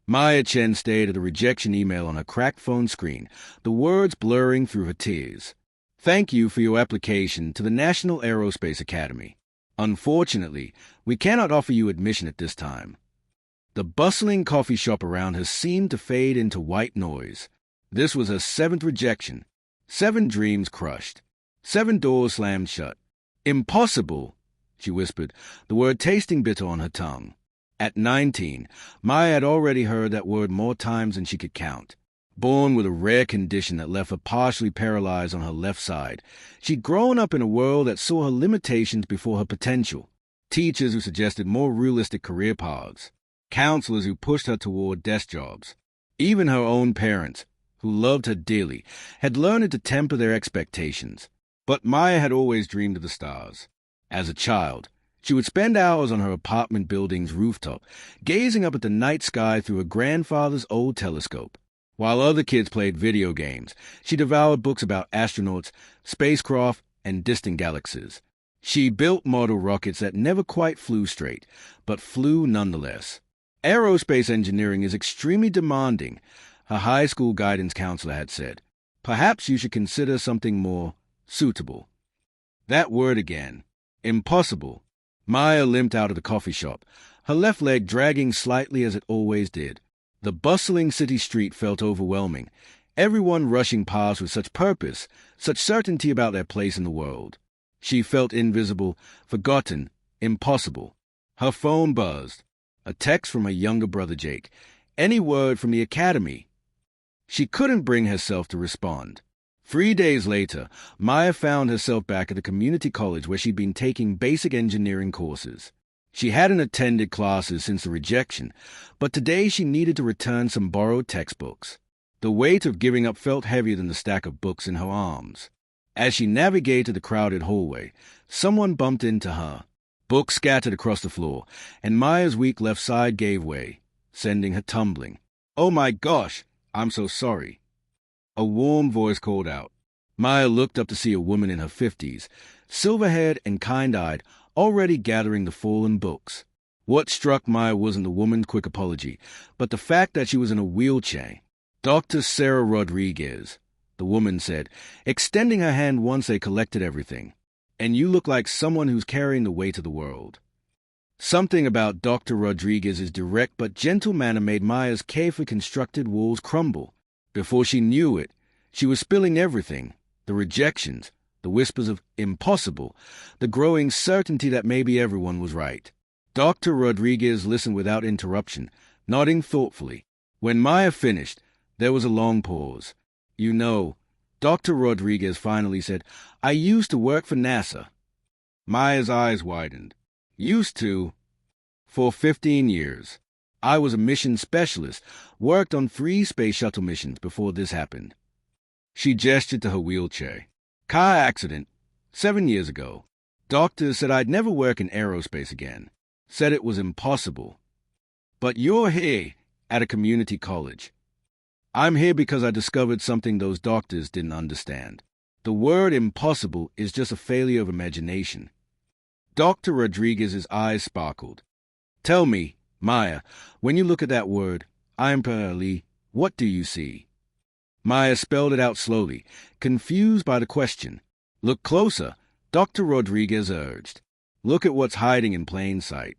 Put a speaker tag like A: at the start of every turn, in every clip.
A: Maya Chen stared at the rejection email on her cracked phone screen, the words blurring through her tears. Thank you for your application to the National Aerospace Academy. Unfortunately, we cannot offer you admission at this time. The bustling coffee shop around her seemed to fade into white noise. This was her 7th rejection. 7 dreams crushed. 7 doors slammed shut. Impossible, she whispered, the word tasting bitter on her tongue. At 19, Maya had already heard that word more times than she could count. Born with a rare condition that left her partially paralyzed on her left side, she'd grown up in a world that saw her limitations before her potential. Teachers who suggested more realistic career paths. Counselors who pushed her toward desk jobs. Even her own parents, who loved her dearly, had learned to temper their expectations. But Maya had always dreamed of the stars. As a child, she would spend hours on her apartment building's rooftop, gazing up at the night sky through her grandfather's old telescope. While other kids played video games, she devoured books about astronauts, spacecraft, and distant galaxies. She built model rockets that never quite flew straight, but flew nonetheless. Aerospace engineering is extremely demanding, her high school guidance counselor had said. Perhaps you should consider something more suitable. That word again. Impossible. Maya limped out of the coffee shop, her left leg dragging slightly as it always did. The bustling city street felt overwhelming, everyone rushing past with such purpose, such certainty about their place in the world. She felt invisible, forgotten, impossible. Her phone buzzed. A text from her younger brother Jake. Any word from the academy? She couldn't bring herself to respond. 3 days later, Maya found herself back at the community college where she'd been taking basic engineering courses. She hadn't attended classes since the rejection, but today she needed to return some borrowed textbooks. The weight of giving up felt heavier than the stack of books in her arms. As she navigated the crowded hallway, someone bumped into her. Books scattered across the floor, and Maya's weak left side gave way, sending her tumbling. "Oh my gosh, I'm so sorry." A warm voice called out. Maya looked up to see a woman in her 50s, silver-haired and kind-eyed, already gathering the fallen books. What struck Maya wasn't the woman's quick apology, but the fact that she was in a wheelchair. "Dr. Sarah Rodriguez," the woman said, extending her hand once they collected everything. "And you look like someone who's carrying the weight of the world." Something about Dr. Rodriguez's direct but gentle manner made Maya's carefully constructed walls crumble. Before she knew it, she was spilling everything, the rejections, the whispers of impossible, the growing certainty that maybe everyone was right. Dr. Rodriguez listened without interruption, nodding thoughtfully. When Maya finished, there was a long pause. "You know," Dr. Rodriguez finally said, "I used to work for NASA." Maya's eyes widened. "Used to?" "For 15 years. I was a mission specialist, worked on 3 space shuttle missions before this happened." She gestured to her wheelchair. "Car accident, 7 years ago. Doctors said I'd never work in aerospace again. Said it was impossible. But you're here, at a community college. I'm here because I discovered something those doctors didn't understand. The word impossible is just a failure of imagination." Dr. Rodriguez's eyes sparkled. "Tell me, Maya, when you look at that word, impossible, what do you see?" Maya spelled it out slowly, confused by the question. "Look closer," Dr. Rodriguez urged. "Look at what's hiding in plain sight."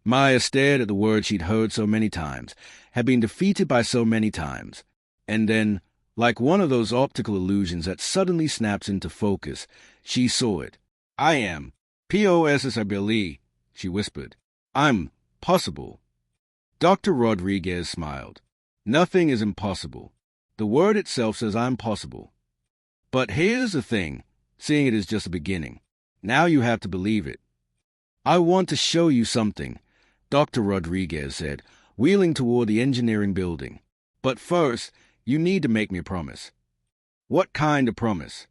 A: Maya stared at the word she'd heard so many times, had been defeated by so many times. And then, like one of those optical illusions that suddenly snaps into focus, she saw it. "I am. Possible," she whispered. "I'm possible." Dr. Rodriguez smiled. "Nothing is impossible. The word itself says I'm possible. But here's the thing, seeing it is just a beginning. Now you have to believe it." "I want to show you something," Dr. Rodriguez said, wheeling toward the engineering building. "But first, you need to make me a promise." "What kind of promise?"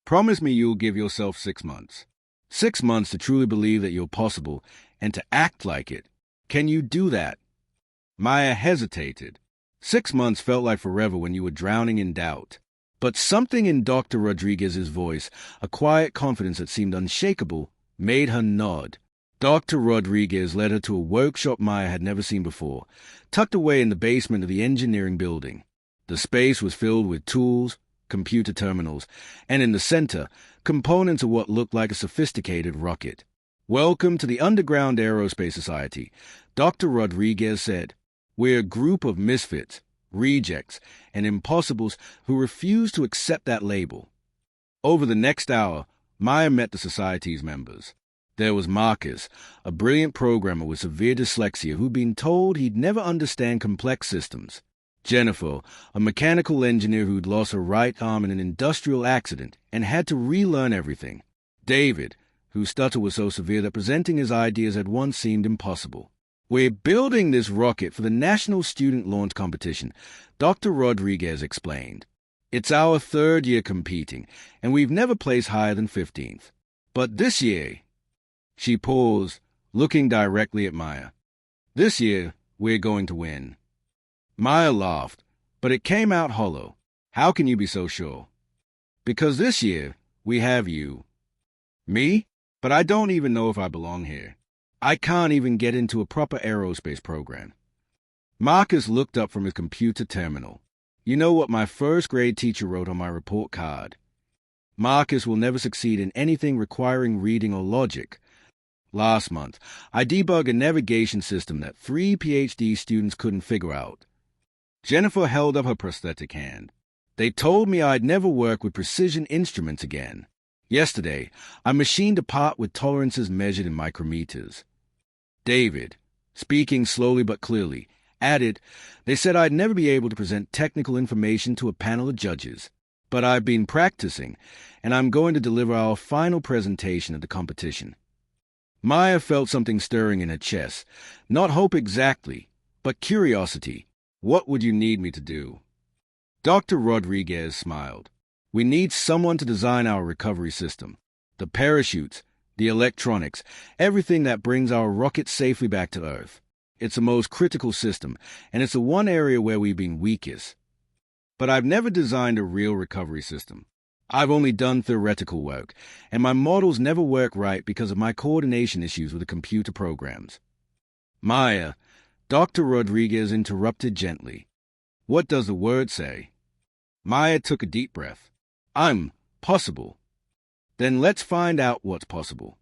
A: "Promise me you'll give yourself 6 months. 6 months to truly believe that you're possible and to act like it. Can you do that?" Maya hesitated. 6 months felt like forever when you were drowning in doubt. But something in Dr. Rodriguez's voice, a quiet confidence that seemed unshakable, made her nod. Dr. Rodriguez led her to a workshop Maya had never seen before, tucked away in the basement of the engineering building. The space was filled with tools, computer terminals, and in the center, components of what looked like a sophisticated rocket. "Welcome to the Underground Aerospace Society," Dr. Rodriguez said. "We're a group of misfits, rejects, and impossibles who refuse to accept that label." Over the next hour, Maya met the society's members. There was Marcus, a brilliant programmer with severe dyslexia who'd been told he'd never understand complex systems. Jennifer, a mechanical engineer who'd lost her right arm in an industrial accident and had to relearn everything. David, whose stutter was so severe that presenting his ideas at once seemed impossible. "We're building this rocket for the National Student Launch Competition," Dr. Rodriguez explained. "It's our third year competing, and we've never placed higher than 15th. But this year—" She paused, looking directly at Maya. "This year, we're going to win." Maya laughed, but it came out hollow. "How can you be so sure?" "Because this year, we have you." "Me? But I don't even know if I belong here. I can't even get into a proper aerospace program." Marcus looked up from his computer terminal. "You know what my first grade teacher wrote on my report card? Marcus will never succeed in anything requiring reading or logic. Last month, I debugged a navigation system that 3 PhD students couldn't figure out." Jennifer held up her prosthetic hand. "They told me I'd never work with precision instruments again. Yesterday, I machined a part with tolerances measured in micrometers." David, speaking slowly but clearly, added, "They said I'd never be able to present technical information to a panel of judges. But I've been practicing, and I'm going to deliver our final presentation at the competition." Maya felt something stirring in her chest. Not hope exactly, but curiosity. "What would you need me to do?" Dr. Rodriguez smiled. "We need someone to design our recovery system. The parachutes, the electronics, everything that brings our rocket safely back to Earth. It's the most critical system, and it's the one area where we've been weakest. But I've never designed a real recovery system. I've only done theoretical work, and my models never work right because of my coordination issues with the computer programs." "Maya," Dr. Rodriguez interrupted gently. "What does the word say?" Maya took a deep breath. "I'm possible." "Then let's find out what's possible."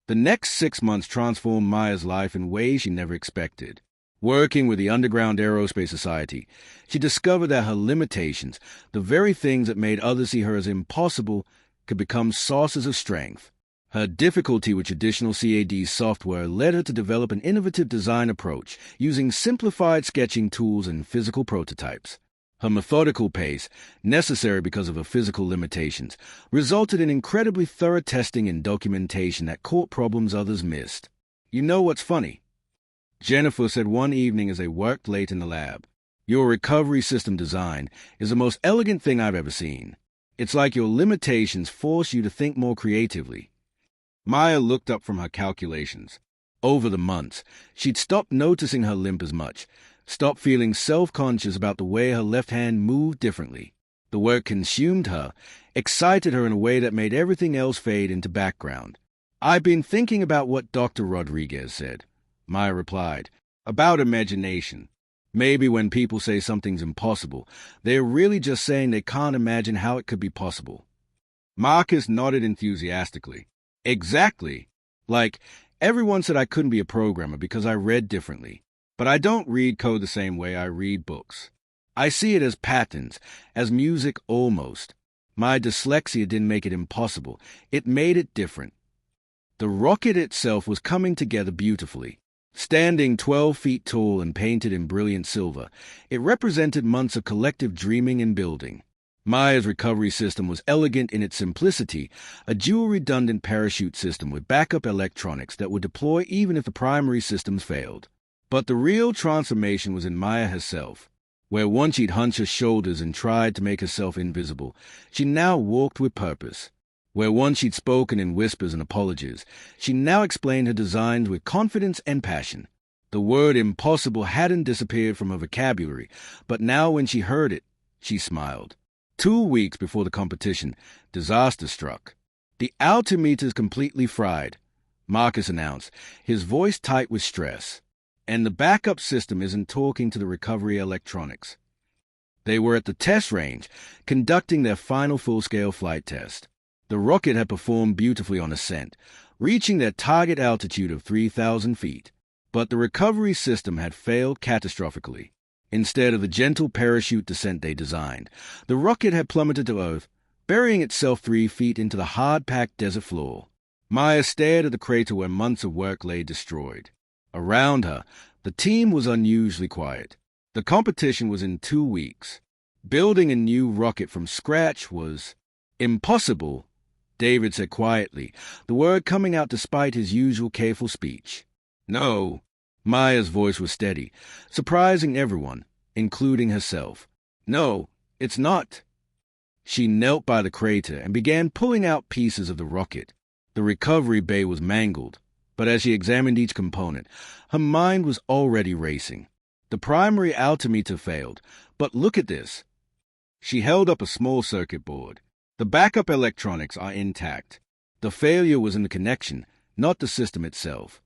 A: The next 6 months transformed Maya's life in ways she never expected. Working with the Underground Aerospace Society, she discovered that her limitations, the very things that made others see her as impossible, could become sources of strength. Her difficulty with traditional CAD software led her to develop an innovative design approach using simplified sketching tools and physical prototypes. Her methodical pace, necessary because of her physical limitations, resulted in incredibly thorough testing and documentation that caught problems others missed. "You know what's funny?" Jennifer said one evening as they worked late in the lab. "Your recovery system design is the most elegant thing I've ever seen. It's like your limitations force you to think more creatively." Maya looked up from her calculations. Over the months, she'd stopped noticing her limp as much, stopped feeling self-conscious about the way her left hand moved differently. The work consumed her, excited her in a way that made everything else fade into background. "I've been thinking about what Dr. Rodriguez said," Maya replied, "about imagination. Maybe when people say something's impossible, they're really just saying they can't imagine how it could be possible." Marcus nodded enthusiastically. "Exactly. Like, everyone said I couldn't be a programmer because I read differently. But I don't read code the same way I read books. I see it as patterns, as music almost. My dyslexia didn't make it impossible. It made it different." The rocket itself was coming together beautifully. Standing 12 feet tall and painted in brilliant silver, it represented months of collective dreaming and building. Maya's recovery system was elegant in its simplicity, a dual-redundant parachute system with backup electronics that would deploy even if the primary systems failed. But the real transformation was in Maya herself. Where once she'd hunched her shoulders and tried to make herself invisible, she now walked with purpose. Where once she'd spoken in whispers and apologies, she now explained her designs with confidence and passion. The word impossible hadn't disappeared from her vocabulary, but now when she heard it, she smiled. 2 weeks before the competition, disaster struck. The altimeters completely fried. Marcus announced, his voice tight with stress. And the backup system isn't talking to the recovery electronics. They were at the test range, conducting their final full-scale flight test. The rocket had performed beautifully on ascent, reaching their target altitude of 3,000 feet. But the recovery system had failed catastrophically. Instead of the gentle parachute descent they designed, the rocket had plummeted to Earth, burying itself 3 feet into the hard-packed desert floor. Maya stared at the crater where months of work lay destroyed. Around her, the team was unusually quiet. The competition was in 2 weeks. Building a new rocket from scratch was impossible, David said quietly, the word coming out despite his usual careful speech. No. Maya's voice was steady, surprising everyone, including herself. No, it's not. She knelt by the crater and began pulling out pieces of the rocket. The recovery bay was mangled, but as she examined each component, her mind was already racing. The primary altimeter failed, but look at this. She held up a small circuit board. The backup electronics are intact. The failure was in the connection, not the system itself.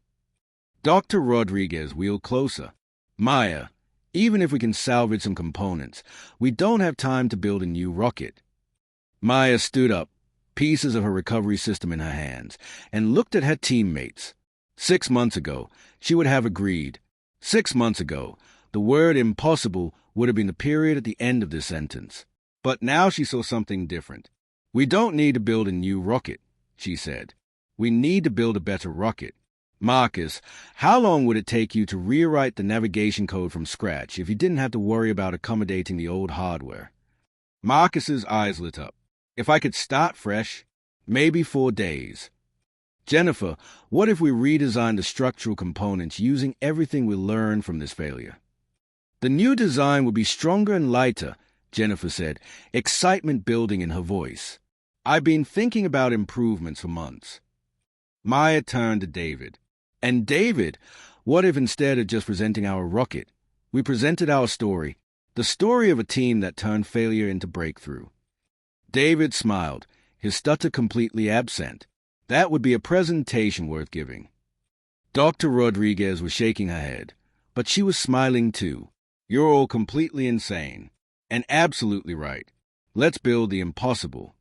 A: Dr. Rodriguez wheeled closer. Maya, even if we can salvage some components, we don't have time to build a new rocket. Maya stood up, pieces of her recovery system in her hands, and looked at her teammates. 6 months ago, she would have agreed. 6 months ago, the word impossible would have been the period at the end of this sentence. But now she saw something different. We don't need to build a new rocket, she said. We need to build a better rocket. Marcus, how long would it take you to rewrite the navigation code from scratch if you didn't have to worry about accommodating the old hardware? Marcus's eyes lit up. If I could start fresh, maybe 4 days. Jennifer, what if we redesigned the structural components using everything we learned from this failure? The new design would be stronger and lighter, Jennifer said, excitement building in her voice. I've been thinking about improvements for months. Maya turned to David. And David, what if instead of just presenting our rocket, we presented our story, the story of a team that turned failure into breakthrough? David smiled, his stutter completely absent. That would be a presentation worth giving. Dr. Rodriguez was shaking her head, but she was smiling too. You're all completely insane. And absolutely right. Let's build the impossible.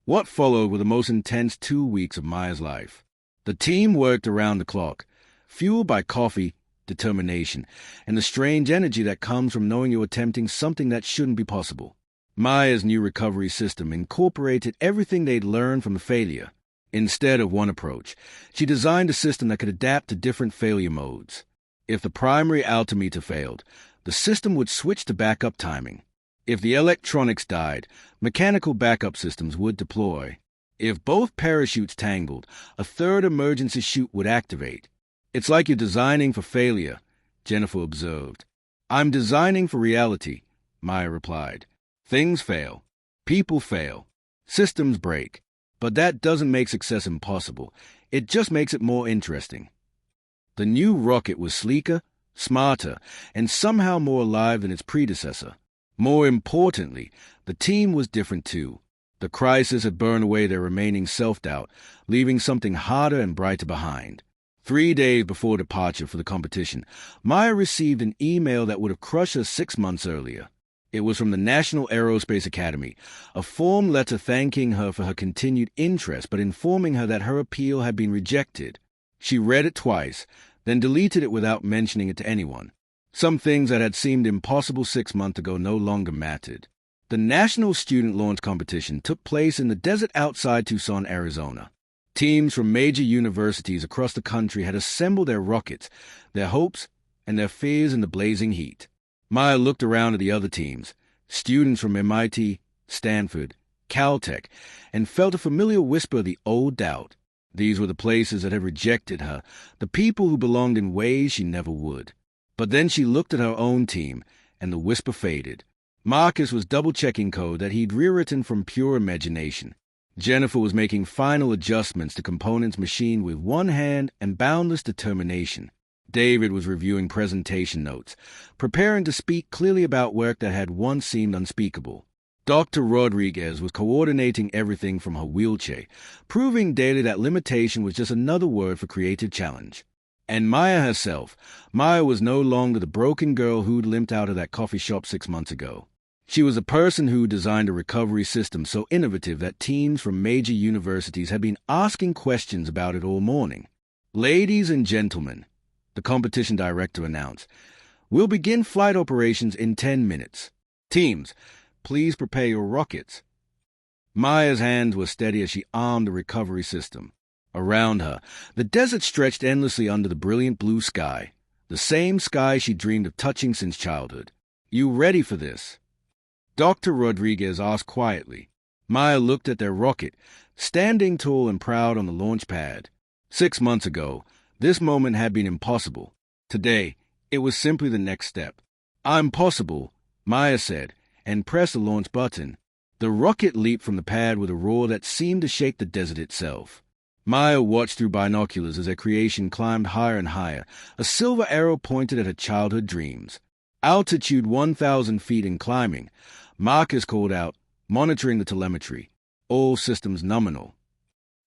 A: What followed were the most intense 2 weeks of Maya's life. The team worked around the clock, fueled by coffee, determination, and the strange energy that comes from knowing you're attempting something that shouldn't be possible. Maya's new recovery system incorporated everything they'd learned from the failure. Instead of one approach, she designed a system that could adapt to different failure modes. If the primary altimeter failed, the system would switch to backup timing. If the electronics died, mechanical backup systems would deploy. If both parachutes tangled, a third emergency chute would activate. It's like you're designing for failure, Jennifer observed. I'm designing for reality, Maya replied. Things fail. People fail. Systems break. But that doesn't make success impossible. It just makes it more interesting. The new rocket was sleeker, smarter, and somehow more alive than its predecessor. More importantly, the team was different too. The crisis had burned away their remaining self-doubt, leaving something harder and brighter behind. 3 days before departure for the competition, Maya received an email that would have crushed her 6 months earlier. It was from the National Aerospace Academy, a form letter thanking her for her continued interest but informing her that her appeal had been rejected. She read it twice, then deleted it without mentioning it to anyone. Some things that had seemed impossible 6 months ago no longer mattered. The National Student Launch Competition took place in the desert outside Tucson, Arizona. Teams from major universities across the country had assembled their rockets, their hopes, and their fears in the blazing heat. Maya looked around at the other teams, students from MIT, Stanford, Caltech, and felt a familiar whisper of the old doubt. These were the places that had rejected her, the people who belonged in ways she never would. But then she looked at her own team, and the whisper faded. Marcus was double-checking code that he'd rewritten from pure imagination. Jennifer was making final adjustments to components machined with one hand and boundless determination. David was reviewing presentation notes, preparing to speak clearly about work that had once seemed unspeakable. Dr. Rodriguez was coordinating everything from her wheelchair, proving daily that limitation was just another word for creative challenge. And Maya herself, Maya was no longer the broken girl who'd limped out of that coffee shop 6 months ago. She was a person who designed a recovery system so innovative that teams from major universities had been asking questions about it all morning. "Ladies and gentlemen," the competition director announced, "we'll begin flight operations in 10 minutes. Teams, please prepare your rockets." Maya's hands were steady as she armed the recovery system. Around her, the desert stretched endlessly under the brilliant blue sky, the same sky she dreamed of touching since childhood. "You ready for this?" Dr. Rodriguez asked quietly. Maya looked at their rocket, standing tall and proud on the launch pad. 6 months ago, this moment had been impossible. Today, it was simply the next step. "I'm possible," Maya said, and pressed the launch button. The rocket leaped from the pad with a roar that seemed to shake the desert itself. Maya watched through binoculars as their creation climbed higher and higher, a silver arrow pointed at her childhood dreams. Altitude 1,000 feet and climbing. Marcus called out, monitoring the telemetry. All systems nominal.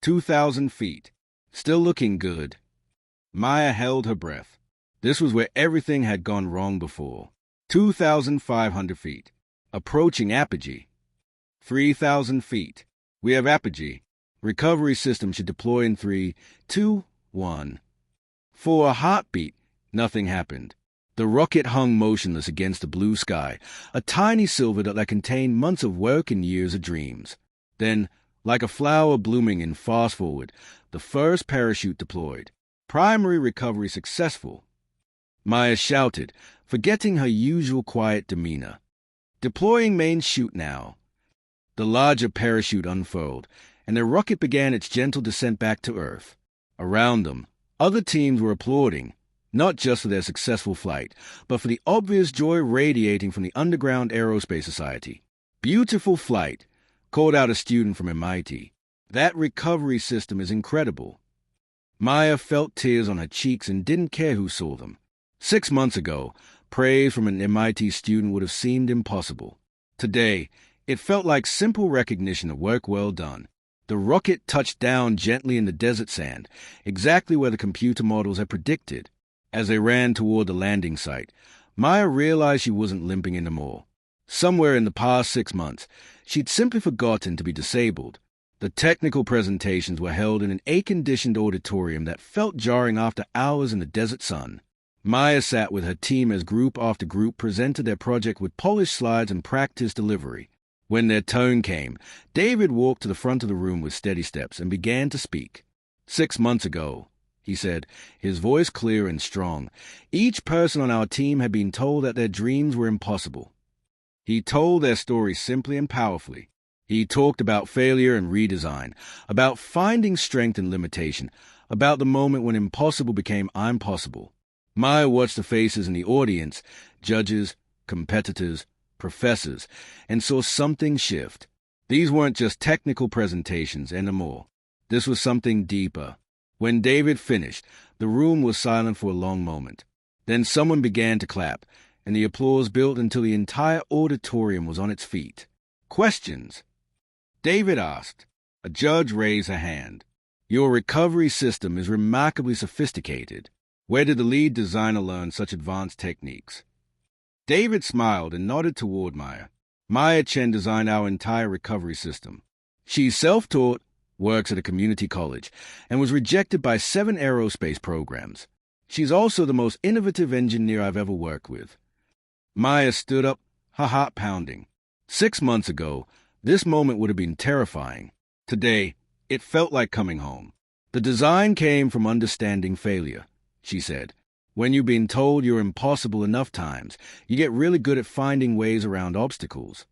A: 2,000 feet. Still looking good. Maya held her breath. This was where everything had gone wrong before. 2,500 feet. Approaching apogee. 3,000 feet. We have apogee. Recovery system should deploy in 3, 2, 1. For a heartbeat, nothing happened. The rocket hung motionless against the blue sky, a tiny silver dot that contained months of work and years of dreams. Then, like a flower blooming in fast forward, the first parachute deployed. Primary recovery successful. Maya shouted, forgetting her usual quiet demeanor. Deploying main chute now. The larger parachute unfurled, and the rocket began its gentle descent back to Earth. Around them, other teams were applauding, not just for their successful flight, but for the obvious joy radiating from the underground aerospace society. "Beautiful flight," called out a student from MIT. "That recovery system is incredible." Maya felt tears on her cheeks and didn't care who saw them. 6 months ago, praise from an MIT student would have seemed impossible. Today, it felt like simple recognition of work well done. The rocket touched down gently in the desert sand, exactly where the computer models had predicted. As they ran toward the landing site, Maya realized she wasn't limping anymore. Somewhere in the past 6 months, she'd simply forgotten to be disabled. The technical presentations were held in an air-conditioned auditorium that felt jarring after hours in the desert sun. Maya sat with her team as group after group presented their project with polished slides and practiced delivery. When their turn came, David walked to the front of the room with steady steps and began to speak. 6 months ago, he said, his voice clear and strong, each person on our team had been told that their dreams were impossible. He told their story simply and powerfully. He talked about failure and redesign, about finding strength in limitation, about the moment when impossible became I'm possible. Maya watched the faces in the audience, judges, competitors, professors, and saw something shift. These weren't just technical presentations anymore. This was something deeper. When David finished, the room was silent for a long moment. Then someone began to clap, and the applause built until the entire auditorium was on its feet. "Questions?" David asked. A judge raised her hand. "Your recovery system is remarkably sophisticated. Where did the lead designer learn such advanced techniques?" David smiled and nodded toward Maya. "Maya Chen designed our entire recovery system. She's self-taught, works at a community college, and was rejected by 7 aerospace programs. She's also the most innovative engineer I've ever worked with." Maya stood up, her heart pounding. 6 months ago, this moment would have been terrifying. Today, it felt like coming home. "The design came from understanding failure," she said. "When you've been told you're impossible enough times, you get really good at finding ways around obstacles."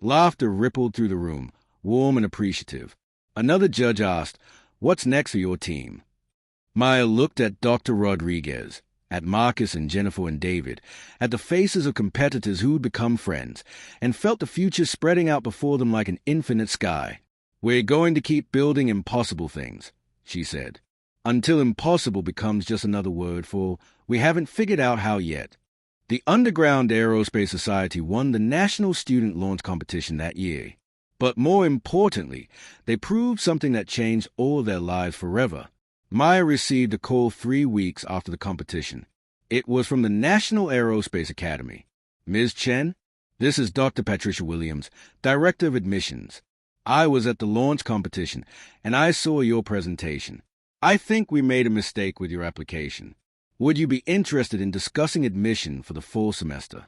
A: Laughter rippled through the room, warm and appreciative. Another judge asked, "What's next for your team?" Maya looked at Dr. Rodriguez, at Marcus and Jennifer and David, at the faces of competitors who'd become friends, and felt the future spreading out before them like an infinite sky. "We're going to keep building impossible things," she said, "until impossible becomes just another word for we haven't figured out how yet." The Underground Aerospace Society won the National Student Launch Competition that year. But more importantly, they proved something that changed all of their lives forever. Maya received a call 3 weeks after the competition. It was from the National Aerospace Academy. Ms. Chen, this is Dr. Patricia Williams, Director of Admissions. I was at the launch competition, and I saw your presentation. I think we made a mistake with your application. Would you be interested in discussing admission for the fall semester?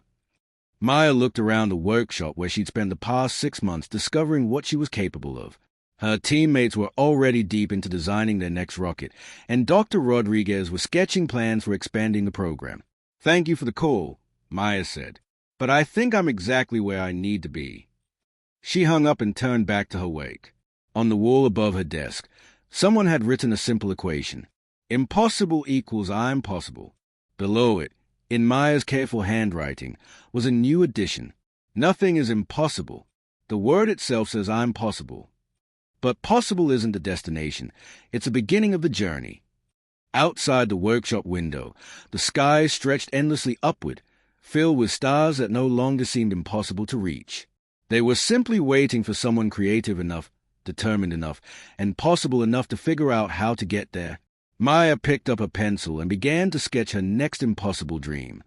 A: Maya looked around the workshop where she'd spent the past 6 months discovering what she was capable of. Her teammates were already deep into designing their next rocket, and Dr. Rodriguez was sketching plans for expanding the program. Thank you for the call, Maya said, but I think I'm exactly where I need to be. She hung up and turned back to her work. On the wall above her desk, someone had written a simple equation. Impossible equals I'm possible. Below it, in Maya's careful handwriting, was a new addition. Nothing is impossible. The word itself says I'm possible. But possible isn't the destination. It's the beginning of the journey. Outside the workshop window, the sky stretched endlessly upward, filled with stars that no longer seemed impossible to reach. They were simply waiting for someone creative enough, determined enough, and possible enough to figure out how to get there. Maya picked up a pencil and began to sketch her next impossible dream.